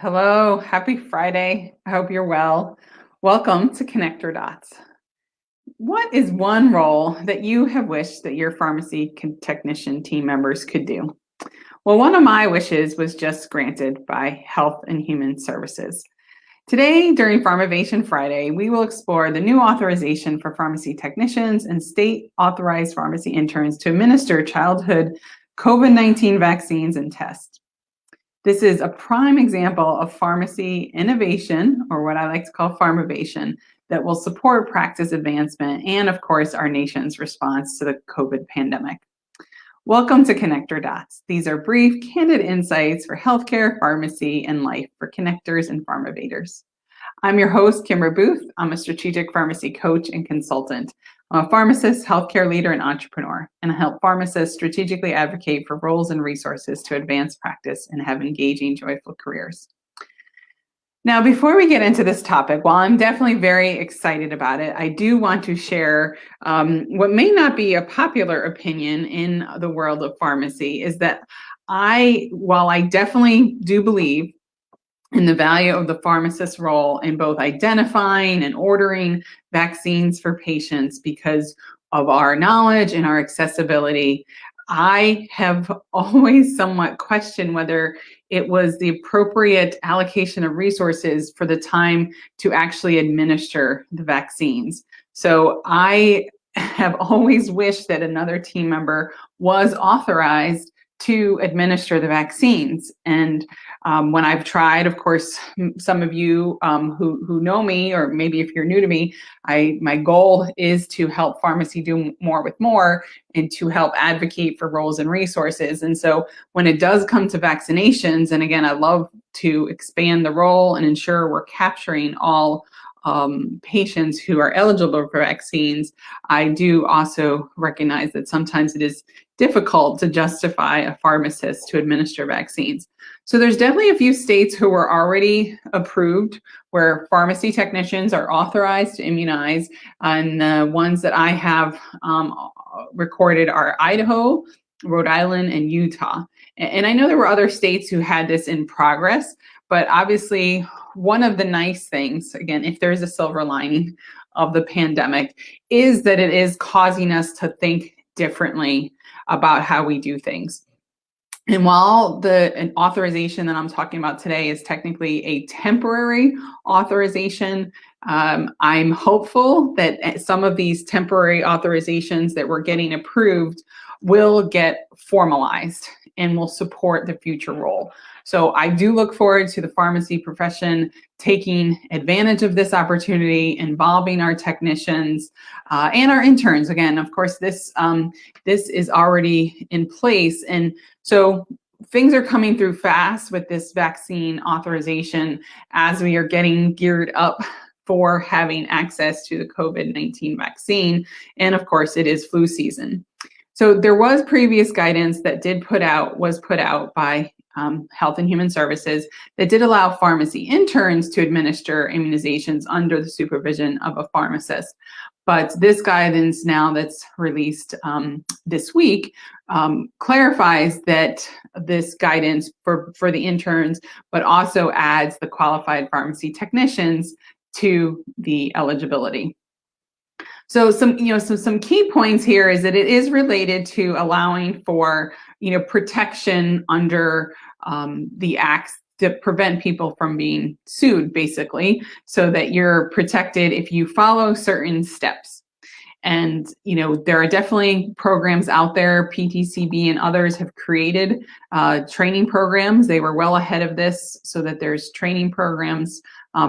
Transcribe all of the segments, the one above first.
Hello, happy Friday. I hope you're well. Welcome to Connector Dots. What is one role that you have wished that your pharmacy technician team members could do? Well, one of my wishes was just granted by Health and Human Services. Today, during Pharmavation Friday, we will explore the new authorization for pharmacy technicians and state authorized pharmacy interns to administer childhood COVID-19 vaccines and tests. This is a prime example of pharmacy innovation, or what I like to call pharmavation, that will support practice advancement and, of course, our nation's response to the COVID pandemic. Welcome to Connector Dots. These are brief, candid insights for healthcare, pharmacy, and life for connectors and pharmavators. I'm your host, Kimber Booth. I'm a strategic pharmacy coach and consultant. I'm a pharmacist, healthcare leader, and entrepreneur, and I help pharmacists strategically advocate for roles and resources to advance practice and have engaging, joyful careers. Now, before we get into this topic, while I'm definitely very excited about it, I do want to share what may not be a popular opinion in the world of pharmacy is that while I definitely do believe in the value of the pharmacist's role in both identifying and ordering vaccines for patients because of our knowledge and our accessibility, I have always somewhat questioned whether it was the appropriate allocation of resources for the time to actually administer the vaccines. So I have always wished that another team member was authorized to administer the vaccines. And when I've tried, of course, some of you who know me, or maybe if you're new to me, my goal is to help pharmacy do more with more and to help advocate for roles and resources. And so when it does come to vaccinations, and again, I love to expand the role and ensure we're capturing all patients who are eligible for vaccines, I do also recognize that sometimes it is difficult to justify a pharmacist to administer vaccines. So there's definitely a few states who are already approved where pharmacy technicians are authorized to immunize, and the ones that I have recorded are Idaho, Rhode Island, and Utah. And I know there were other states who had this in progress, but obviously one of the nice things, again, if there's a silver lining of the pandemic, is that it is causing us to think differently about how we do things. And while an authorization that I'm talking about today is technically a temporary authorization, I'm hopeful that some of these temporary authorizations that we're getting approved will get formalized and will support the future role. So I do look forward to the pharmacy profession taking advantage of this opportunity, involving our technicians and our interns. Again, of course, this is already in place. And so things are coming through fast with this vaccine authorization as we are getting geared up for having access to the COVID-19 vaccine. And of course, it is flu season. So there was previous guidance that was put out by Health and Human Services that did allow pharmacy interns to administer immunizations under the supervision of a pharmacist. But this guidance now that's released this week clarifies that this guidance for the interns, but also adds the qualified pharmacy technicians to the eligibility. So some key points here is that it is related to allowing for protection under the acts to prevent people from being sued, basically, so that you're protected if you follow certain steps. And there are definitely programs out there. PTCB and others have created training programs. They were well ahead of this, so that there's training programs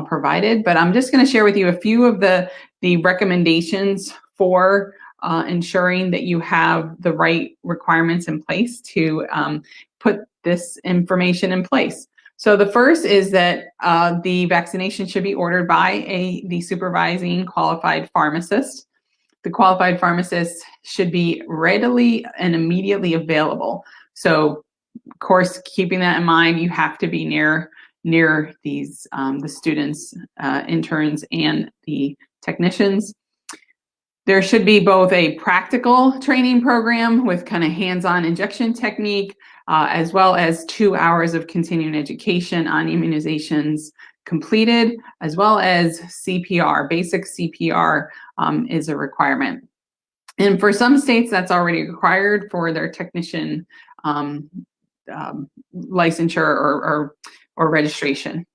provided. But I'm just going to share with you a few of the recommendations for ensuring that you have the right requirements in place to put this information in place. So the first is that the vaccination should be ordered by the supervising qualified pharmacist. The qualified pharmacist should be readily and immediately available. So, of course, keeping that in mind, you have to be near these the students, interns, and the technicians. There should be both a practical training program with kind of hands-on injection technique, as well as 2 hours of continuing education on immunizations completed, as well as CPR. Basic CPR is a requirement. And for some states, that's already required for their technician licensure or registration.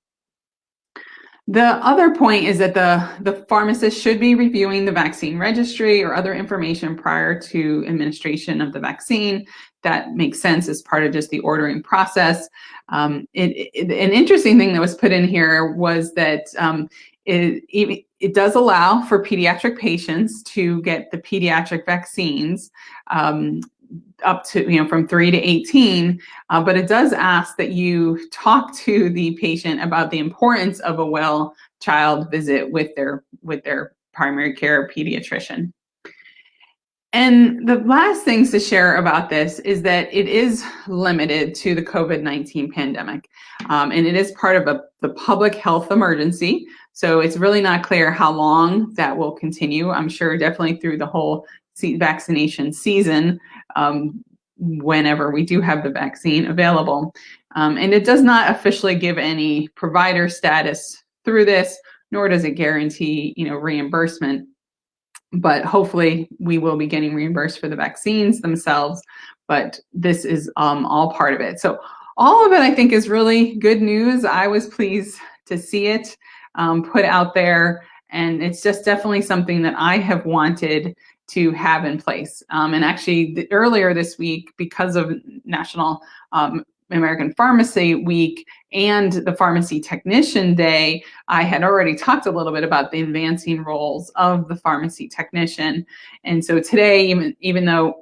The other point is that the pharmacist should be reviewing the vaccine registry or other information prior to administration of the vaccine. That makes sense as part of just the ordering process. An interesting thing that was put in here was that it does allow for pediatric patients to get the pediatric vaccines up to, from 3 to 18, but it does ask that you talk to the patient about the importance of a well child visit with their primary care pediatrician. And the last things to share about this is that it is limited to the COVID-19 pandemic, and it is part of the public health emergency. So it's really not clear how long that will continue. I'm sure definitely through the whole vaccination season, whenever we do have the vaccine available. And it does not officially give any provider status through this, nor does it guarantee, reimbursement. But hopefully we will be getting reimbursed for the vaccines themselves, but this is all part of it. So all of it, I think, is really good news. I was pleased to see it put out there, and it's just definitely something that I have wanted to have in place. And actually earlier this week, because of National American Pharmacy Week and the Pharmacy Technician Day, I had already talked a little bit about the advancing roles of the pharmacy technician. And so today, even though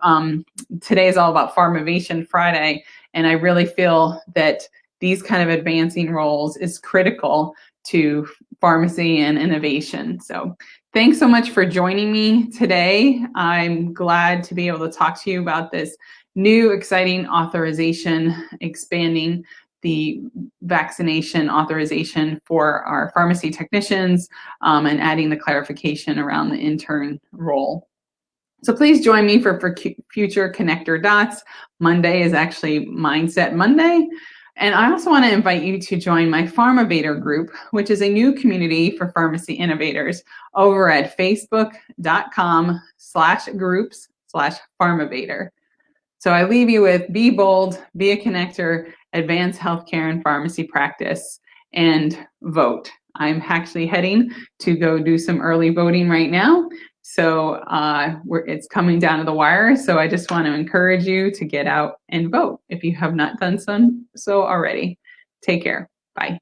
today is all about Pharmavation Friday, and I really feel that these kind of advancing roles is critical to pharmacy and innovation. So thanks so much for joining me today. I'm glad to be able to talk to you about this new exciting authorization, expanding the vaccination authorization for our pharmacy technicians, and adding the clarification around the intern role. So please join me for future Connector Dots. Monday is actually Mindset Monday. And I also want to invite you to join my Pharmavator group, which is a new community for pharmacy innovators over at facebook.com/groups/Pharmavator. So I leave you with be bold, be a connector, advance healthcare and pharmacy practice, and vote. I'm actually heading to go do some early voting right now. So it's coming down to the wire. So I just want to encourage you to get out and vote if you have not done so already. Take care. Bye.